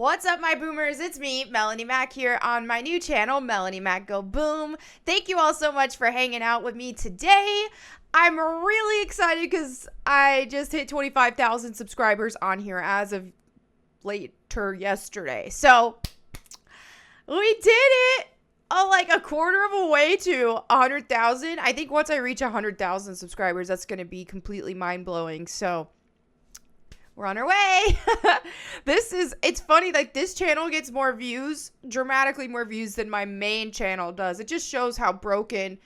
What's up, my boomers? It's me, Melanie Mac, here on my new channel, Melanie Mac Go Boom. Thank you all so much for hanging out with me today. I'm really excited because I just hit 25,000 subscribers on here as of later yesterday. So, we did it! Like a quarter of a way to 100,000. I think once I reach 100,000 subscribers, that's going to be completely mind-blowing. So, we're on our way. It's funny, like this channel gets more views, dramatically more views than my main channel does. It just shows how broken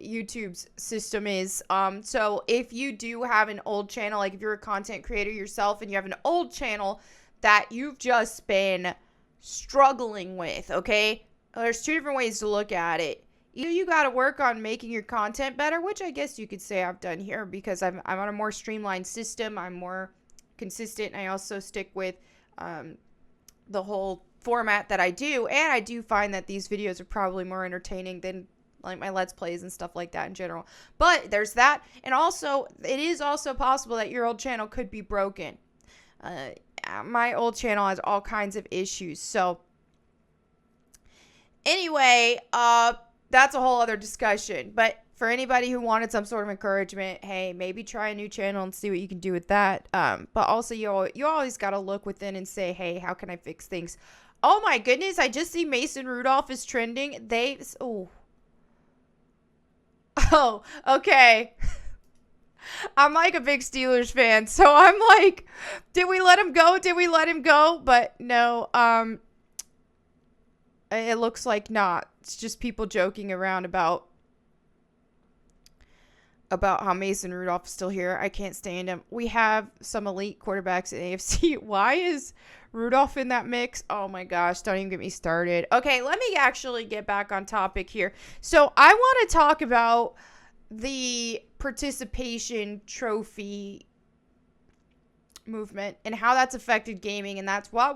YouTube's system is. So if you do have an old channel, like if you're a content creator yourself and you have an old channel that you've just been struggling with, okay? There's two different ways to look at it. Either you got to work on making your content better, which I guess you could say I've done here because I'm on a more streamlined system. I'm more consistent, and I also stick with the whole format that I do, and I do find that these videos are probably more entertaining than like my Let's Plays and stuff like that in general. But there's that, and also it is also possible that your old channel could be broken. My old channel has all kinds of issues, so anyway, that's a whole other discussion. But for anybody who wanted some sort of encouragement, hey, maybe try a new channel and see what you can do with that. But also, you always got to look within and say, hey, how can I fix things? Oh, my goodness. I just see Mason Rudolph is trending. Oh, okay. I'm like a big Steelers fan. So I'm like, did we let him go? Did we let him go? But no, it looks like not. It's just people joking around about how Mason Rudolph is still here. I can't stand him. We have some elite quarterbacks in AFC. Why is Rudolph in that mix? Oh my gosh, don't even get me started. Okay, let me actually get back on topic here. So I want to talk about the participation trophy movement and how that's affected gaming, and that's why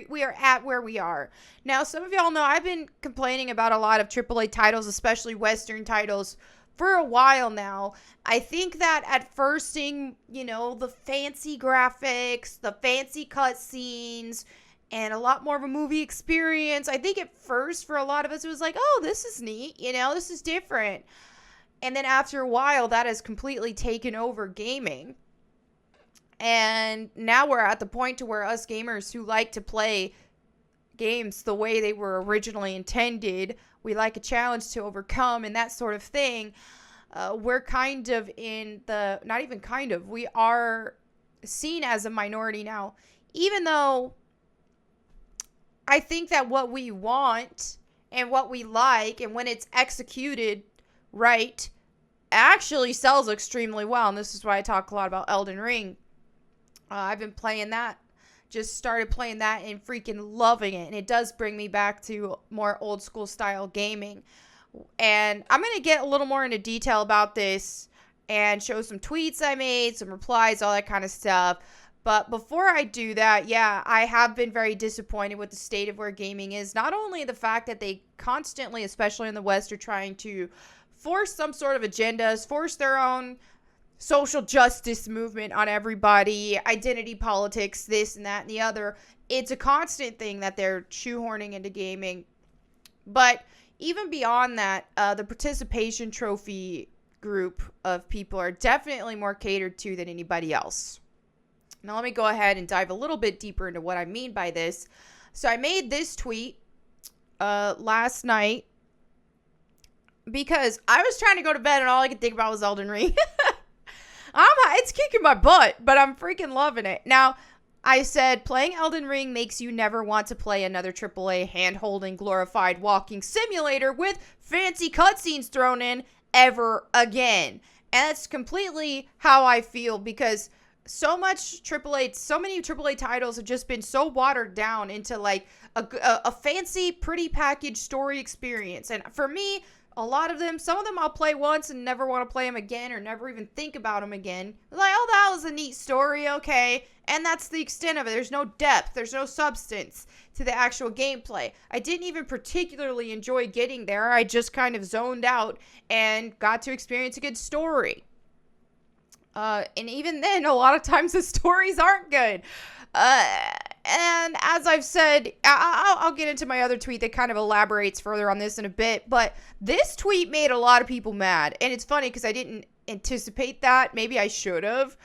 we are at where we are. Now, some of y'all know I've been complaining about a lot of AAA titles, especially Western titles, for a while now. I think that at first seeing, the fancy graphics, the fancy cutscenes, and a lot more of a movie experience, I think at first for a lot of us it was like, oh, this is neat, this is different. And then after a while, that has completely taken over gaming. And now we're at the point to where us gamers who like to play games the way they were originally intended, we like a challenge to overcome and that sort of thing, we're kind of we are seen as a minority now. Even though I think that what we want and what we like, and when it's executed right, actually sells extremely well. And this is why I talk a lot about Elden Ring. I've been playing that. Just started playing that and freaking loving it. And it does bring me back to more old school style gaming. And I'm going to get a little more into detail about this and show some tweets I made, some replies, all that kind of stuff. But before I do that, yeah, I have been very disappointed with the state of where gaming is. Not only the fact that they constantly, especially in the West, are trying to force some sort of agendas, force their own social justice movement on everybody, identity politics, this and that and the other. It's a constant thing that they're shoehorning into gaming. But even beyond that, the participation trophy group of people are definitely more catered to than anybody else. Now let me go ahead and dive a little bit deeper into what I mean by this. So I made this tweet last night because I was trying to go to bed and all I could think about was Elden Ring. It's kicking my butt, but I'm freaking loving it. Now, I said, playing Elden Ring makes you never want to play another AAA hand-holding glorified walking simulator with fancy cutscenes thrown in ever again. And that's completely how I feel, because so many AAA titles have just been so watered down into like a fancy, pretty packaged story experience. And for me, a lot of them, some of them I'll play once and never want to play them again or never even think about them again. Like, oh, that was a neat story, okay. And that's the extent of it. There's no depth. There's no substance to the actual gameplay. I didn't even particularly enjoy getting there. I just kind of zoned out and got to experience a good story. And even then, a lot of times the stories aren't good. And as I've said, I'll get into my other tweet that kind of elaborates further on this in a bit, but this tweet made a lot of people mad. And it's funny because I didn't anticipate that. Maybe I should have,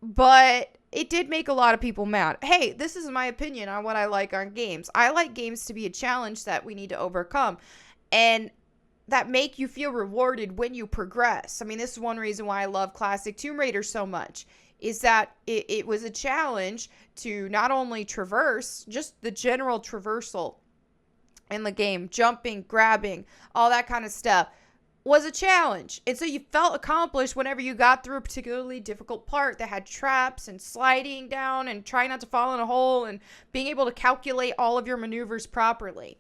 but it did make a lot of people mad. Hey, this is my opinion on what I like on games. I like games to be a challenge that we need to overcome and that make you feel rewarded when you progress. I mean, this is one reason why I love classic Tomb Raider so much, is that it was a challenge to not only traverse, just the general traversal in the game, jumping, grabbing, all that kind of stuff was a challenge. And so you felt accomplished whenever you got through a particularly difficult part that had traps and sliding down and trying not to fall in a hole and being able to calculate all of your maneuvers properly.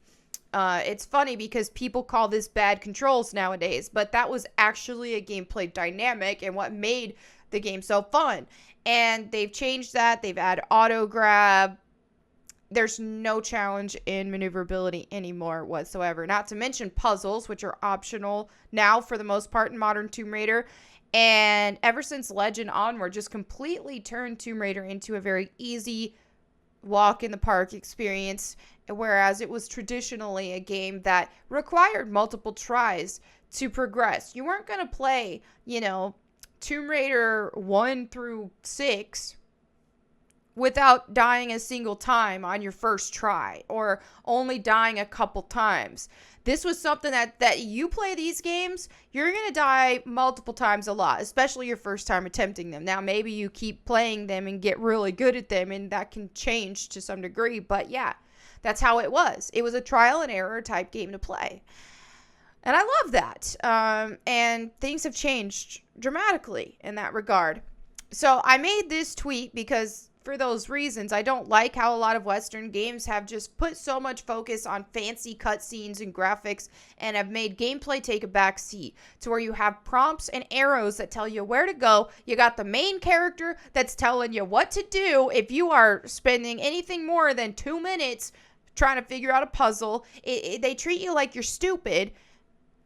It's funny because people call this bad controls nowadays, but that was actually a gameplay dynamic and what made the game so fun. And they've changed that. They've added auto grab. There's no challenge in maneuverability anymore whatsoever. Not to mention puzzles, which are optional now for the most part in modern Tomb Raider. And ever since Legend onward, just completely turned Tomb Raider into a very easy walk in the park experience. Whereas it was traditionally a game that required multiple tries to progress. You weren't going to play, Tomb Raider 1 through 6 without dying a single time on your first try or only dying a couple times. This was something that you play these games, you're going to die multiple times a lot, especially your first time attempting them. Now, maybe you keep playing them and get really good at them, and that can change to some degree. But yeah, that's how it was. It was a trial and error type game to play. And I love that. And things have changed dramatically in that regard. So I made this tweet because for those reasons, I don't like how a lot of Western games have just put so much focus on fancy cutscenes and graphics and have made gameplay take a back seat to where you have prompts and arrows that tell you where to go. You got the main character that's telling you what to do if you are spending anything more than 2 minutes trying to figure out a puzzle. They treat you like you're stupid.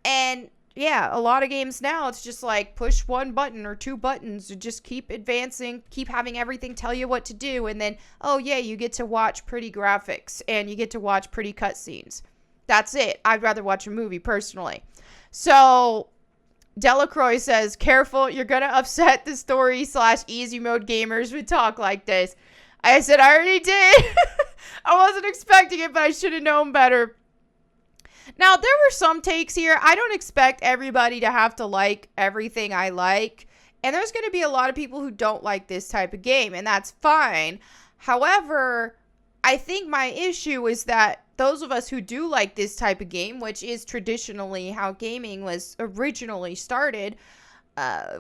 And yeah, a lot of games now, it's just like push one button or 2 buttons and just keep advancing, keep having everything tell you what to do. And then, oh yeah, you get to watch pretty graphics and you get to watch pretty cutscenes. That's it. I'd rather watch a movie personally. So Delacroix says, careful, you're going to upset the story/easy mode gamers with talk like this. I said, I already did. I wasn't expecting it, but I should have known better. Now, there were some takes here. I don't expect everybody to have to like everything I like. And there's going to be a lot of people who don't like this type of game, and that's fine. However, I think my issue is that those of us who do like this type of game, which is traditionally how gaming was originally started,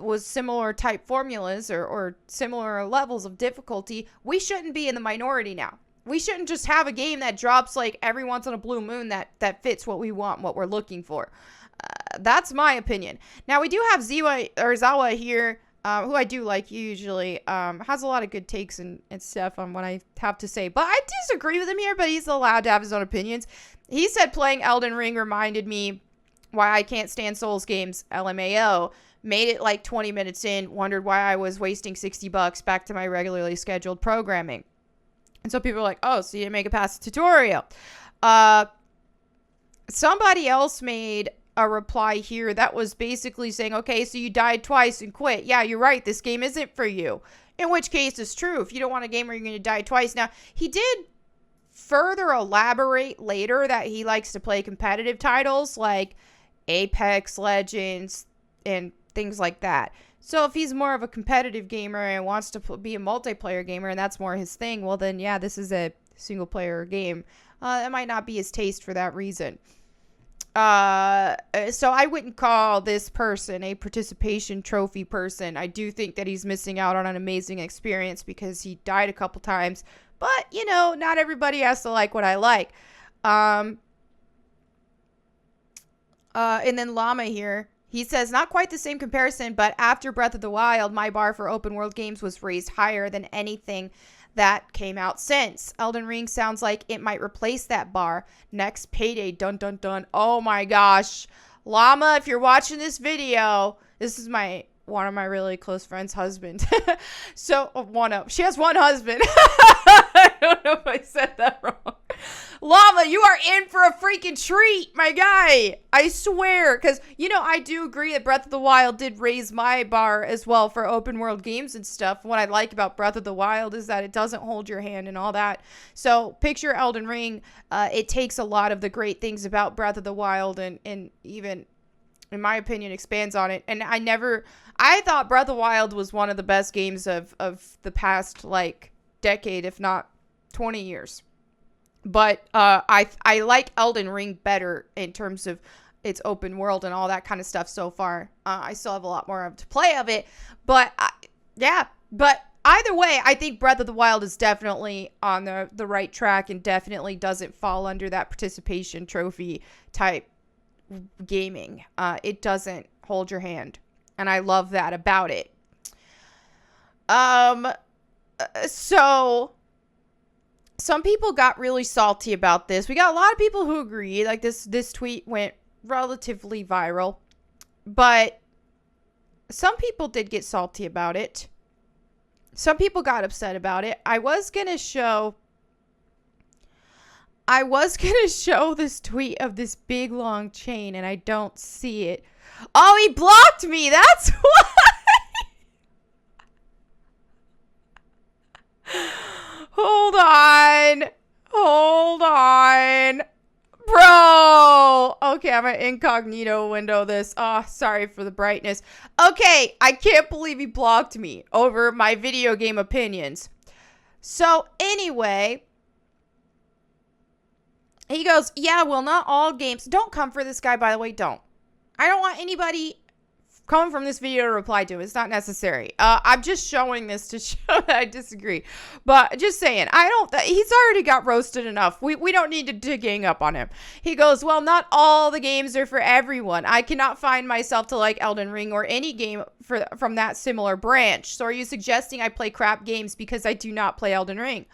was similar type formulas or similar levels of difficulty, we shouldn't be in the minority now. We shouldn't just have a game that drops like every once in a blue moon that fits what we want, what we're looking for. That's my opinion. Now, we do have Zawa here, who I do like usually, has a lot of good takes and stuff on what I have to say. But I disagree with him here, but he's allowed to have his own opinions. He said playing Elden Ring reminded me why I can't stand Souls games, LMAO. Made it like 20 minutes in, wondered why I was wasting $60 back to my regularly scheduled programming. And so people are like, oh, so you didn't make it past the tutorial. Somebody else made a reply here that was basically saying, okay, so you died twice and quit. Yeah, you're right. This game isn't for you. In which case it's true. If you don't want a game where you're going to die twice. Now, he did further elaborate later that he likes to play competitive titles like Apex Legends and things like that. So if he's more of a competitive gamer and wants to be a multiplayer gamer and that's more his thing, well then, yeah, this is a single player game. It might not be his taste for that reason. So I wouldn't call this person a participation trophy person. I do think that he's missing out on an amazing experience because he died a couple times. But, not everybody has to like what I like. And then Llama here. He says, not quite the same comparison, but after Breath of the Wild, my bar for open world games was raised higher than anything that came out since. Elden Ring sounds like it might replace that bar. Next payday, dun dun dun. Oh my gosh. Llama, if you're watching this video, this is one of my really close friends' husband. She has one husband. I don't don't know if I said that wrong. Llama, you are in for a freaking treat, my guy. I swear. Because, I do agree that Breath of the Wild did raise my bar as well for open world games and stuff. What I like about Breath of the Wild is that it doesn't hold your hand and all that. So picture Elden Ring. It takes a lot of the great things about Breath of the Wild and even, in my opinion, expands on it. And I thought Breath of the Wild was one of the best games of the past, decade, if not 20 years. But I like Elden Ring better in terms of its open world and all that kind of stuff so far. I still have a lot more to play of it. But, But either way, I think Breath of the Wild is definitely on the right track and definitely doesn't fall under that participation trophy type gaming. It doesn't hold your hand. And I love that about it. So some people got really salty about this. We got a lot of people who agree. Like this tweet went relatively viral, but some people did get salty about it. Some people got upset about it. I was going to show this tweet of this big long chain and I don't see it. Oh, he blocked me. That's why. Hold on. Bro. Okay, I'm going to incognito window this. Oh, sorry for the brightness. Okay, I can't believe he blocked me over my video game opinions. So, anyway, he goes, yeah, well, not all games. Don't come for this guy, by the way. Don't. I don't want anybody coming from this video to reply to. It's not necessary. I'm just showing this to show that I disagree. But just saying, he's already got roasted enough. We don't need to gang up on him. He goes, well, not all the games are for everyone. I cannot find myself to like Elden Ring or any game from that similar branch. So are you suggesting I play crap games because I do not play Elden Ring?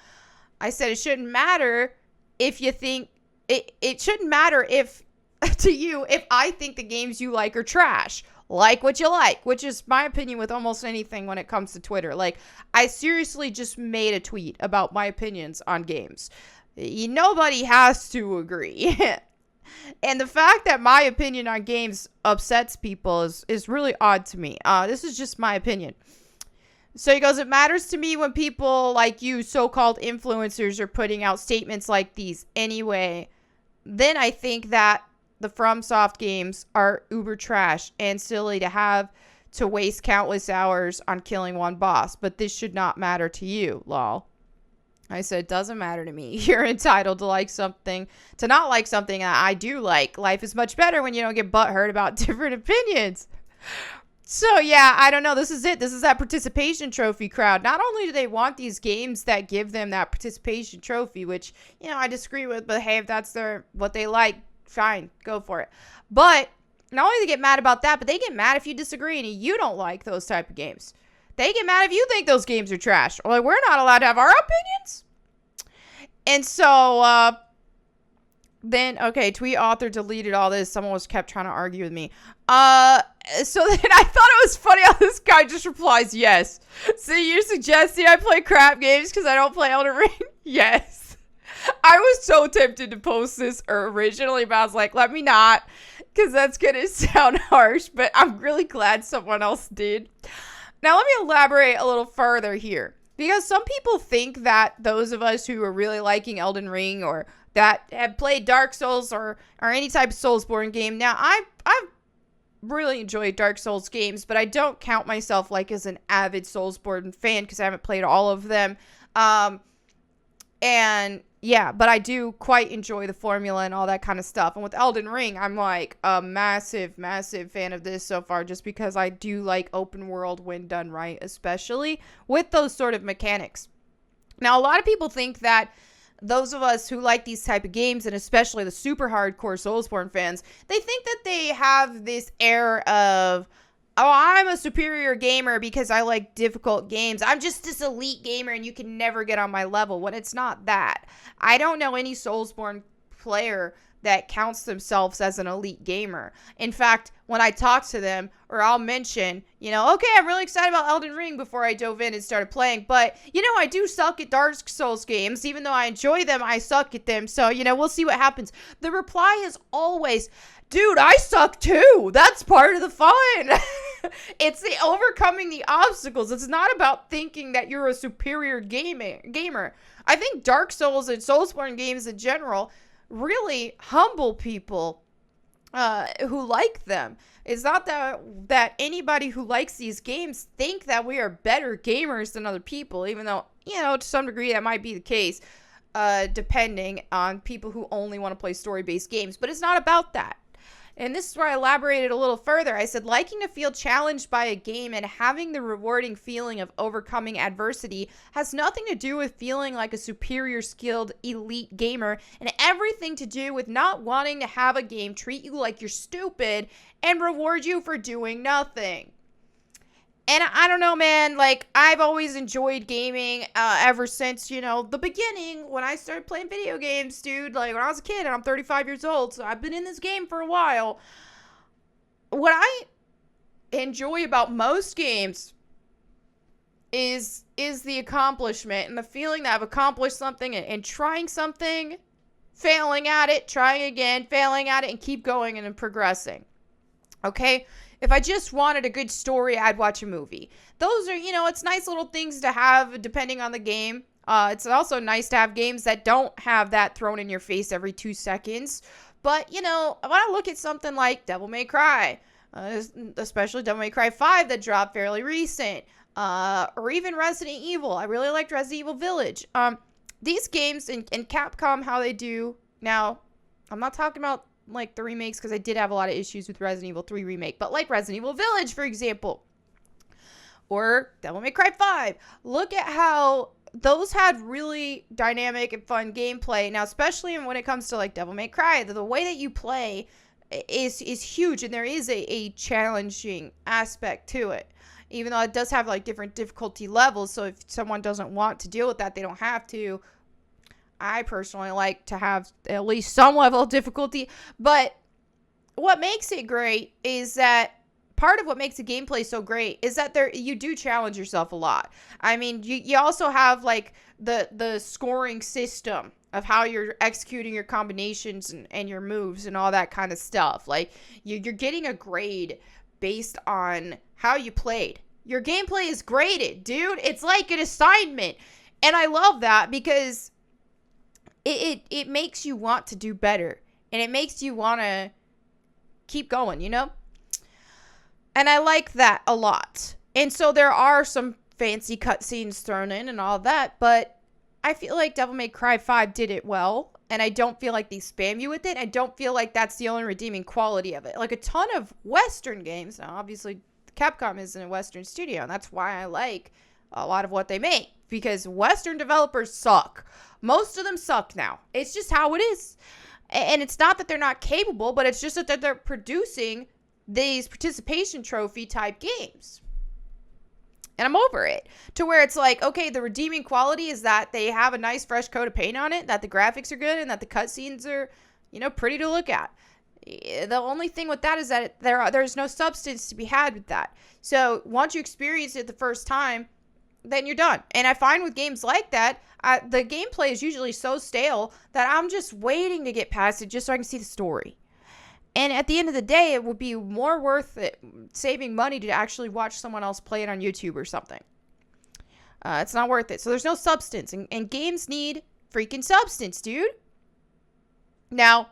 I said it shouldn't matter if you think, it shouldn't matter if I think the games you like are trash. Like what you like, which is my opinion with almost anything when it comes to Twitter. Like, I seriously just made a tweet about my opinions on games. Nobody has to agree. And the fact that my opinion on games upsets people is really odd to me. This is just my opinion. So he goes, it matters to me when people like you, so-called influencers, are putting out statements like these anyway. Then I think that the FromSoft games are uber trash and silly to have to waste countless hours on killing one boss. But this should not matter to you, lol. I said, it doesn't matter to me. You're entitled to not like something I do like. Life is much better when you don't get butthurt about different opinions. So, yeah, I don't know. This is it. This is that participation trophy crowd. Not only do they want these games that give them that participation trophy, which, I disagree with, but hey, if that's what they like, fine, go for it. But not only do they get mad about that, but they get mad if you disagree and you don't like those type of games. They get mad if you think those games are trash. Or we're not allowed to have our opinions. And so, then, okay, tweet author deleted all this. Someone was kept trying to argue with me. So then I thought it was funny how this guy just replies, yes. So you're suggesting I play crap games because I don't play Elden Ring? Yes. I was so tempted to post this originally, but I was like, let me not, because that's going to sound harsh, but I'm really glad someone else did. Now, let me elaborate a little further here, because some people think that those of us who are really liking Elden Ring or that have played Dark Souls or any type of Soulsborne game. Now, I've really enjoyed Dark Souls games, but I don't count myself as an avid Soulsborne fan because I haven't played all of them. And yeah, but I do quite enjoy the formula and all that kind of stuff. And with Elden Ring, I'm like a massive, massive fan of this so far just because I do like open world when done right, especially with those sort of mechanics. Now, a lot of people think that those of us who like these type of games, and especially the super hardcore Soulsborne fans, they think that they have this air of, oh, I'm a superior gamer because I like difficult games. I'm just this elite gamer and you can never get on my level, when it's not that. I don't know any Soulsborne player that counts themselves as an elite gamer. In fact, when I talk to them, or I'll mention, okay, I'm really excited about Elden Ring before I dove in and started playing, but, I do suck at Dark Souls games. Even though I enjoy them, I suck at them. So, we'll see what happens. The reply is always, dude, I suck too. That's part of the fun. It's the overcoming the obstacles. It's not about thinking that you're a superior gamer. I think Dark Souls and Soulsborne games in general really humble people who like them. It's not that anybody who likes these games think that we are better gamers than other people, even though, to some degree that might be the case, depending on people who only want to play story-based games. But it's not about that. And this is where I elaborated a little further. I said, liking to feel challenged by a game and having the rewarding feeling of overcoming adversity has nothing to do with feeling like a superior skilled elite gamer, and everything to do with not wanting to have a game treat you like you're stupid and reward you for doing nothing. And I don't know, man, like, I've always enjoyed gaming ever since, the beginning when I started playing video games, dude. Like, when I was a kid, and I'm 35 years old, so I've been in this game for a while. What I enjoy about most games is the accomplishment and the feeling that I've accomplished something and trying something, failing at it, trying again, failing at it, and keep going and progressing. Okay? If I just wanted a good story, I'd watch a movie. Those are, it's nice little things to have depending on the game. It's also nice to have games that don't have that thrown in your face every 2 seconds. But, when I look at something like Devil May Cry, especially Devil May Cry 5 that dropped fairly recent, or even Resident Evil. I really liked Resident Evil Village. These games and Capcom, how they do now, I'm not talking about like the remakes, because I did have a lot of issues with Resident Evil 3 remake, but like Resident Evil Village, for example, or Devil May Cry 5, look at how those had really dynamic and fun gameplay. Now, especially when it comes to like Devil May Cry, the way that you play is huge, and there is a challenging aspect to it, even though it does have like different difficulty levels. So if someone doesn't want to deal with that, they don't have to. I personally like to have at least some level of difficulty. But what makes it great is that part of what makes the gameplay so great is that you do challenge yourself a lot. I mean, you also have like the scoring system of how you're executing your combinations and your moves and all that kind of stuff. Like you're getting a grade based on how you played. Your gameplay is graded, dude. It's like an assignment. And I love that because it makes you want to do better, and it makes you want to keep going, And I like that a lot. And so there are some fancy cutscenes thrown in and all that, but I feel like Devil May Cry 5 did it well, and I don't feel like they spam you with it. I don't feel like that's the only redeeming quality of it. Like a ton of Western games, now obviously Capcom isn't a Western studio, and that's why I like a lot of what they make, because Western developers suck. Most of them suck now. It's just how it is. And it's not that they're not capable, but it's just that they're producing these participation trophy type games. And I'm over it. To where it's like, okay, the redeeming quality is that they have a nice fresh coat of paint on it, that the graphics are good, and that the cutscenes are, pretty to look at. The only thing with that is that there's no substance to be had with that. So once you experience it the first time, then you're done. And I find with games like that, the gameplay is usually so stale that I'm just waiting to get past it just so I can see the story. And at the end of the day, it would be more worth it saving money to actually watch someone else play it on YouTube or something. It's not worth it. So there's no substance. And games need freaking substance, dude. Now,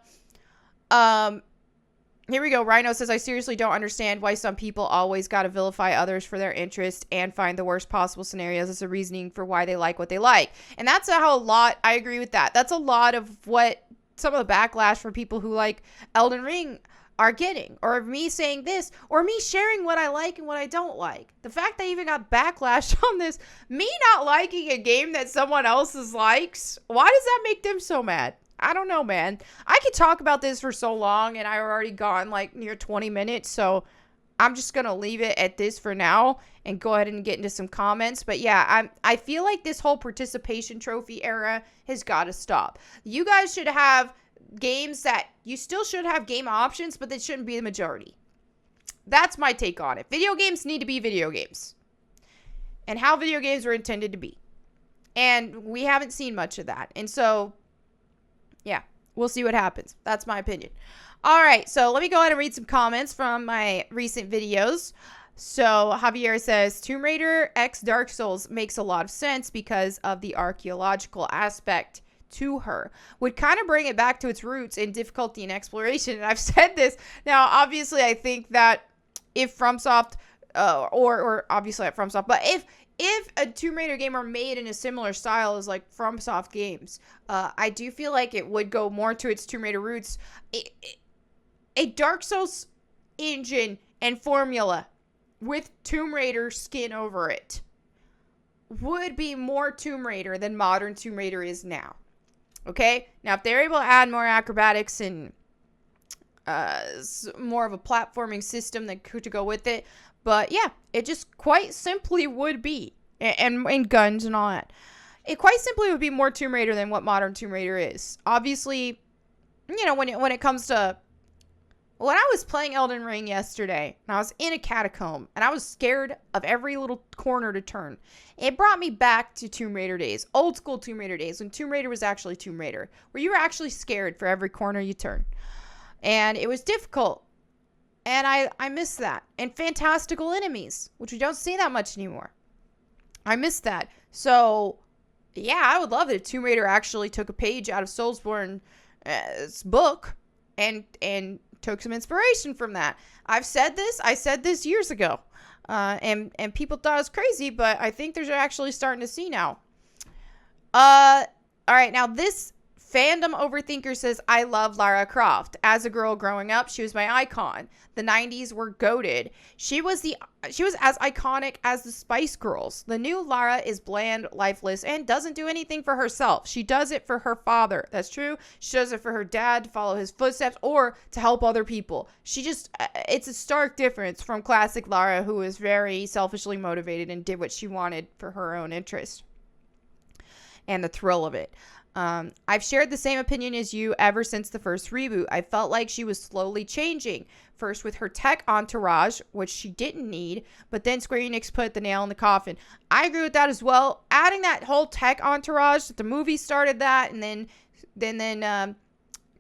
here we go. Rhino says, I seriously don't understand why some people always got to vilify others for their interest and find the worst possible scenarios as a reasoning for why they like what they like. And that's how I agree with that. That's a lot of what some of the backlash for people who like Elden Ring are getting. Or me saying this, or me sharing what I like and what I don't like. The fact that I even got backlash on this, me not liking a game that someone else's likes, why does that make them so mad? I don't know, man. I could talk about this for so long, and I've already gone like near 20 minutes, so I'm just going to leave it at this for now and go ahead and get into some comments. But yeah, I feel like this whole participation trophy era has got to stop. You guys should have games that you still should have game options, but they shouldn't be the majority. That's my take on it. Video games need to be video games. And how video games were intended to be. And we haven't seen much of that. And so, yeah, we'll see what happens. That's my opinion. All right, so let me go ahead and read some comments from my recent videos. So Javier says, Tomb Raider X Dark Souls makes a lot of sense because of the archaeological aspect to her. Would kind of bring it back to its roots in difficulty and exploration. And I've said this. Now, obviously, I think that if FromSoft, or obviously at FromSoft, but if a Tomb Raider game were made in a similar style as like FromSoft games, I do feel like it would go more to its Tomb Raider roots. A Dark Souls engine and formula with Tomb Raider skin over it would be more Tomb Raider than modern Tomb Raider is now. Okay? Now, if they're able to add more acrobatics and more of a platforming system that could go with it, but yeah, it just quite simply would be, and guns and all that. It quite simply would be more Tomb Raider than what modern Tomb Raider is. Obviously, you know, when it comes to, when I was playing Elden Ring yesterday, and I was in a catacomb, and I was scared of every little corner to turn, it brought me back to Tomb Raider days, old school Tomb Raider days, when Tomb Raider was actually Tomb Raider, where you were actually scared for every corner you turn. And it was difficult. And I miss that. And fantastical enemies, which we don't see that much anymore. I miss that. So, yeah, I would love it if Tomb Raider actually took a page out of Soulsborne's book and took some inspiration from that. I said this years ago. And people thought it was crazy, but I think they're actually starting to see now. All right, now this fandom overthinker says, I love Lara Croft. As a girl growing up, she was my icon. The 90s were goated. She was as iconic as the Spice Girls. The new Lara is bland, lifeless, and doesn't do anything for herself. She does it for her father. That's true. She does it for her dad to follow his footsteps or to help other people. It's a stark difference from classic Lara, who was very selfishly motivated and did what she wanted for her own interest and the thrill of it. I've shared the same opinion as you ever since the first reboot. I felt like she was slowly changing. First with her tech entourage, which she didn't need, but then Square Enix put the nail in the coffin. I agree with that as well. Adding that whole tech entourage, the movie started that, and then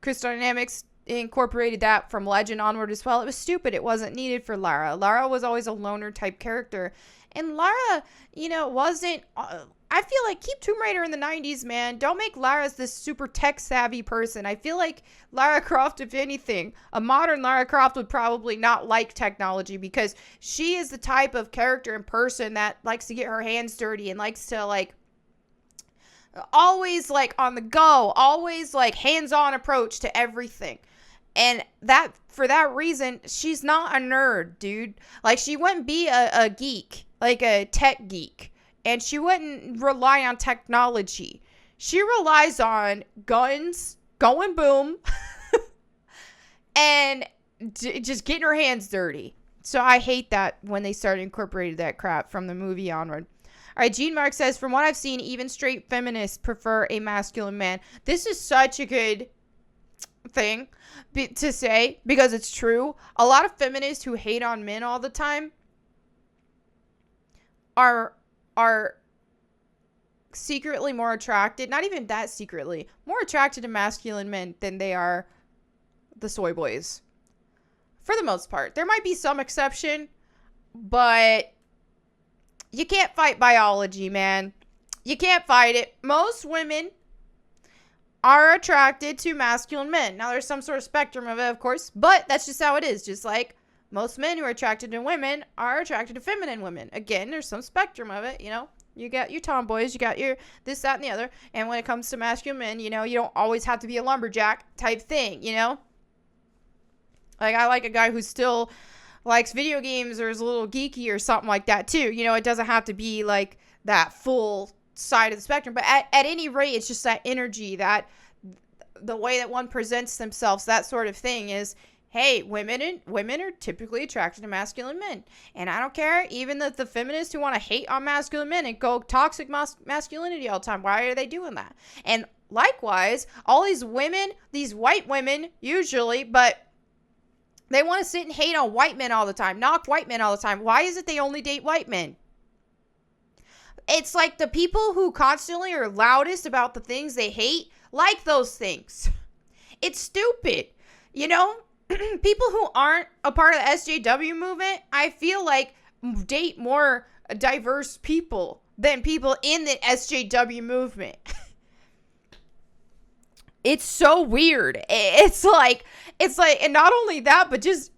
Crystal Dynamics incorporated that from Legend onward as well. It was stupid. It wasn't needed for Lara. Lara was always a loner type character. And Lara, wasn't... I feel like keep Tomb Raider in the 90s, man. Don't make Lara this super tech-savvy person. I feel like Lara Croft, if anything, a modern Lara Croft would probably not like technology because she is the type of character and person that likes to get her hands dirty and likes to, always, on the go. Always, hands-on approach to everything. And for that reason, she's not a nerd, dude. She wouldn't be a geek, a tech geek. And she wouldn't rely on technology. She relies on guns, going boom, and just getting her hands dirty. So I hate that when they started incorporating that crap from the movie onward. All right, Gene Mark says, from what I've seen, even straight feminists prefer a masculine man. This is such a good thing to say because it's true. A lot of feminists who hate on men all the time are secretly more attracted, not even that secretly, more attracted to masculine men than they are the soy boys. For the most part. There might be some exception, but you can't fight biology, man. You can't fight it. Most women are attracted to masculine men. Now, there's some sort of spectrum of it, of course, but that's just how it is. Just like most men who are attracted to women are attracted to feminine women. Again, there's some spectrum of it, You got your tomboys, you got your this, that, and the other. And when it comes to masculine men, you don't always have to be a lumberjack type thing, I like a guy who still likes video games or is a little geeky or something like that too. It doesn't have to be that full side of the spectrum. But at any rate, it's just that energy, that the way that one presents themselves, that sort of thing is... Hey, women are typically attracted to masculine men. And I don't care, even the feminists who want to hate on masculine men and go toxic masculinity all the time, why are they doing that? And likewise, all these women, these white women usually, but they want to sit and hate on white men all the time, knock white men all the time. Why is it they only date white men? It's like the people who constantly are loudest about the things they hate like those things. It's stupid. You know, people who aren't a part of the SJW movement, I feel like date more diverse people than people in the SJW movement. It's so weird. It's like, and not only that, but just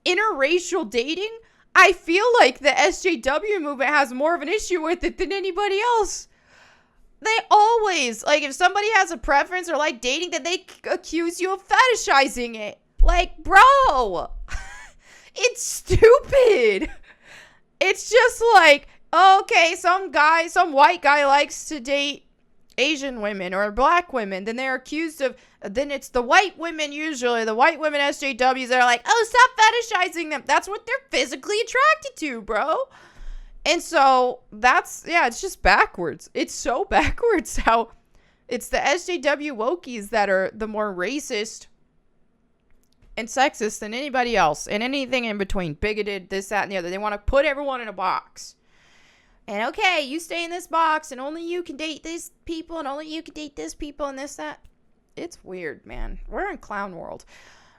interracial dating. I feel like the SJW movement has more of an issue with it than anybody else. They always, like, if somebody has a preference or like dating, then they accuse you of fetishizing it. Like, bro, it's stupid. It's just like, okay, some white guy likes to date Asian women or black women, then they're accused of, then it's the white women, usually the white women SJWs that are like, oh, stop fetishizing them. That's what they're physically attracted to, bro. And so that's, yeah, it's just backwards. It's so backwards how it's the SJW wokies that are the more racist and sexist than anybody else, and anything in between, bigoted, this, that, and the other. They want to put everyone in a box. And okay, you stay in this box, and only you can date these people, and only you can date this people, and this, that. It's weird, man. We're in clown world.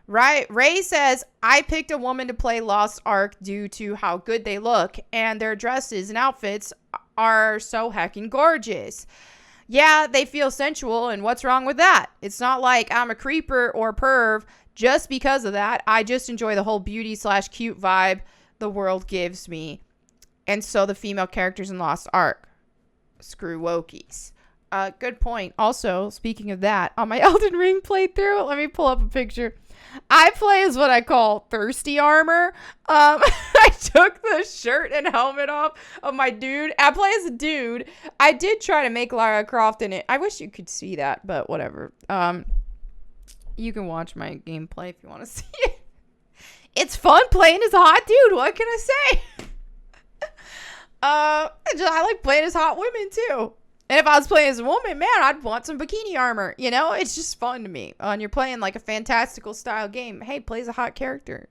Right? Ray says, I picked a woman to play Lost Ark due to how good they look, and their dresses and outfits are so heckin' gorgeous. Yeah, they feel sensual, and what's wrong with that? It's not like I'm a creeper or perv just because of that. I just enjoy the whole beauty/cute vibe the world gives me. And so the female characters in Lost Ark. Screw wokies. Good point. Also, speaking of that, on my Elden Ring playthrough, let me pull up a picture. I play as what I call thirsty armor. I took the shirt and helmet off of my dude. I play as a dude. I did try to make Lara Croft in it. I wish you could see that, but whatever. You can watch my gameplay if you want to see it. It's fun playing as a hot dude. What can I say? I like playing as hot women too. And if I was playing as a woman, man, I'd want some bikini armor. You know, it's just fun to me. And you're playing like a fantastical style game. Hey, plays a hot character.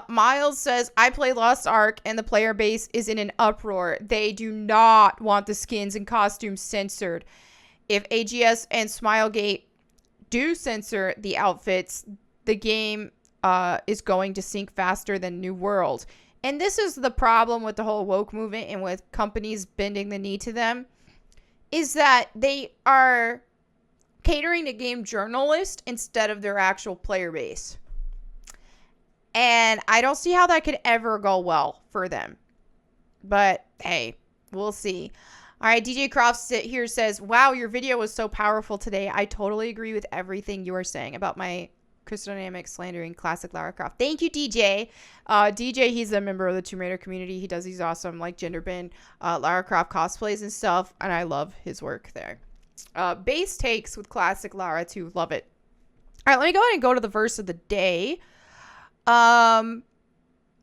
Miles says, I play Lost Ark and the player base is in an uproar. They do not want the skins and costumes censored. If AGS and Smilegate do censor the outfits, the game is going to sink faster than New World. And this is the problem with the whole woke movement and with companies bending the knee to them, is that they are catering to game journalists instead of their actual player base. And I don't see how that could ever go well for them. But hey, we'll see. All right, DJ Croft here says, wow, your video was so powerful today. I totally agree with everything you are saying about my Crystal Dynamics slandering classic Lara Croft. Thank you, DJ. DJ, he's a member of the Tomb Raider community. He does these awesome, like, gender bend Lara Croft cosplays and stuff, and I love his work there. Base takes with classic Lara, too. Love it. All right, let me go ahead and go to the verse of the day.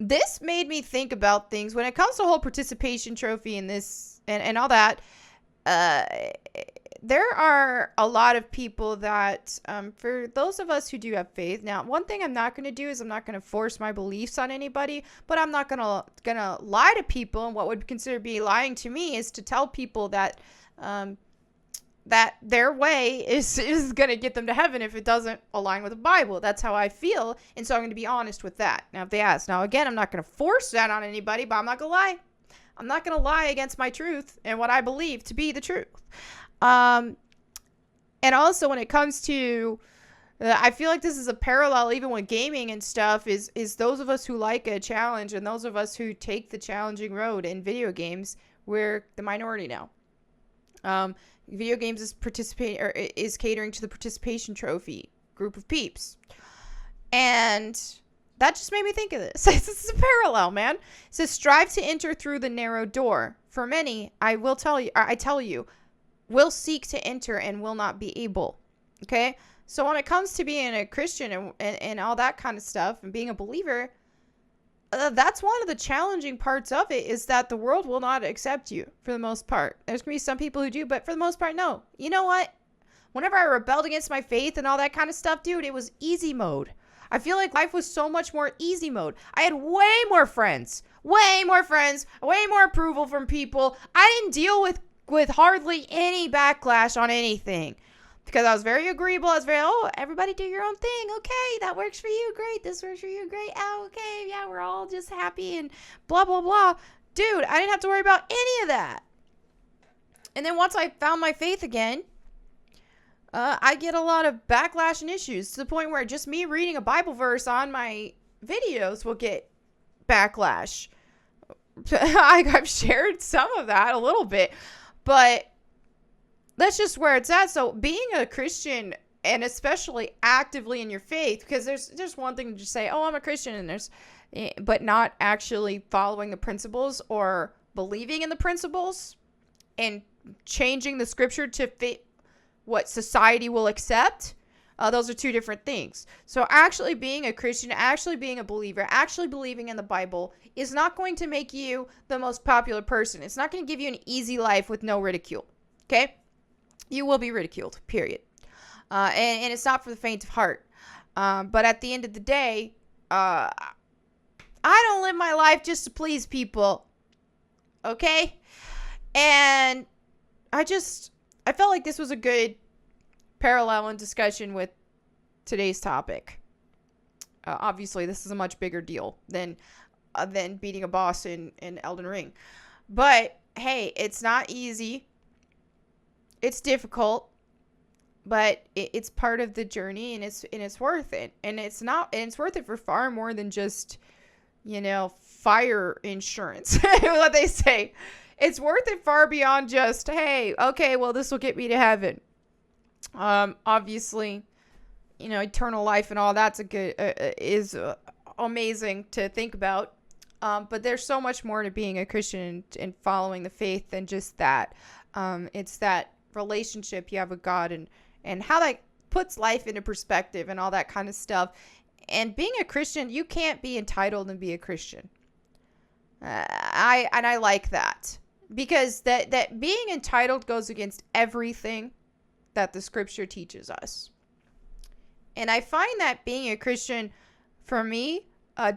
This made me think about things when it comes to the whole participation trophy and this and all that. There are a lot of people that, for those of us who do have faith, now, one thing I'm not going to do is I'm not going to force my beliefs on anybody, but I'm not gonna lie to people. And what would consider be lying to me is to tell people that, that their way is going to get them to heaven if it doesn't align with the Bible. That's how I feel. And so I'm going to be honest with that. Now, if they ask, now, again, I'm not going to force that on anybody, but I'm not going to lie. I'm not going to lie against my truth and what I believe to be the truth. And also when it comes to, I feel like this is a parallel even with gaming and stuff, is those of us who like a challenge and those of us who take the challenging road in video games, we're the minority now. Video games is catering to the participation trophy group of peeps. And that just made me think of this. This is a parallel, man. It says, strive to enter through the narrow door. For many, I tell you, will seek to enter and will not be able. Okay? So when it comes to being a Christian and all that kind of stuff and being a believer, that's one of the challenging parts of it, is that the world will not accept you for the most part. There's going to be some people who do, but for the most part, no. You know what? Whenever I rebelled against my faith and all that kind of stuff, dude, it was easy mode. I feel like life was so much more easy mode. I had way more friends, way more approval from people. I didn't deal with hardly any backlash on anything because I was very agreeable. I was very, everybody do your own thing. Okay, that works for you. Great. This works for you. Great. Oh, okay. Yeah, we're all just happy and blah, blah, blah. Dude, I didn't have to worry about any of that. And then once I found my faith again, I get a lot of backlash and issues to the point where just me reading a Bible verse on my videos will get backlash. I've shared some of that a little bit, but that's just where it's at. So being a Christian, and especially actively in your faith, because there's one thing to just say, I'm a Christian, and but not actually following the principles or believing in the principles and changing the scripture to fit what society will accept. Those are two different things. So actually being a Christian, actually being a believer, actually believing in the Bible is not going to make you the most popular person. It's not going to give you an easy life with no ridicule. Okay? You will be ridiculed, period. And it's not for the faint of heart. But at the end of the day, I don't live my life just to please people. Okay? And I felt like this was a good parallel and discussion with today's topic. Obviously, this is a much bigger deal than beating a boss in Elden Ring. But, hey, it's not easy. It's difficult. But it's part of the journey, and it's worth it. And it's worth it for far more than just, fire insurance. What they say. It's worth it far beyond just, hey, okay, well, this will get me to heaven. Obviously, eternal life and all that's is amazing to think about. But there's so much more to being a Christian and following the faith than just that. It's that relationship you have with God and how that puts life into perspective and all that kind of stuff. And being a Christian, you can't be entitled and be a Christian. I like that. Because that being entitled goes against everything that the scripture teaches us. And I find that being a Christian, for me,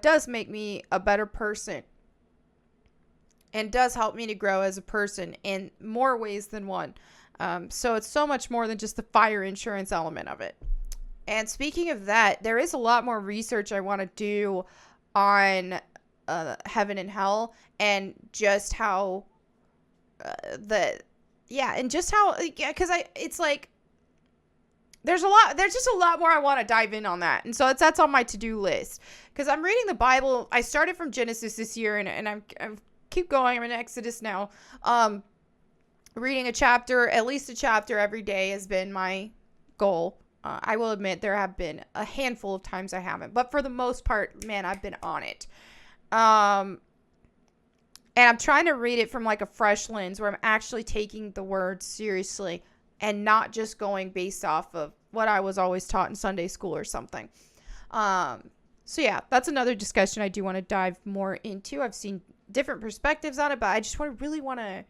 does make me a better person. And does help me to grow as a person in more ways than one. So it's so much more than just the fire insurance element of it. And speaking of that, there is a lot more research I want to do on heaven and hell, and just how because it's like there's just a lot more I want to dive in on that, and so that's on my to-do list, because I'm reading the Bible. I started from Genesis this year, and I'm keep going. I'm in Exodus now. Reading at least a chapter every day has been my goal. I will admit there have been a handful of times I haven't, but for the most part, man, I've been on it. And I'm trying to read it from like a fresh lens where I'm actually taking the words seriously and not just going based off of what I was always taught in Sunday school or something. So yeah, that's another discussion I do want to dive more into. I've seen different perspectives on it, but I just really want to,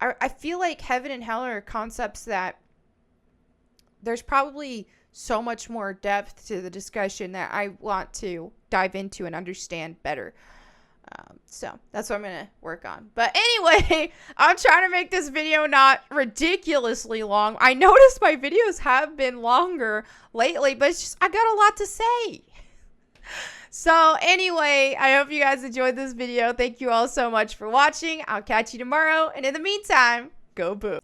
I feel like heaven and hell are concepts that there's probably so much more depth to the discussion that I want to dive into and understand better. So that's what I'm going to work on. But anyway, I'm trying to make this video not ridiculously long. I noticed my videos have been longer lately, but it's just, I got a lot to say. So anyway, I hope you guys enjoyed this video. Thank you all so much for watching. I'll catch you tomorrow. And in the meantime, go boom.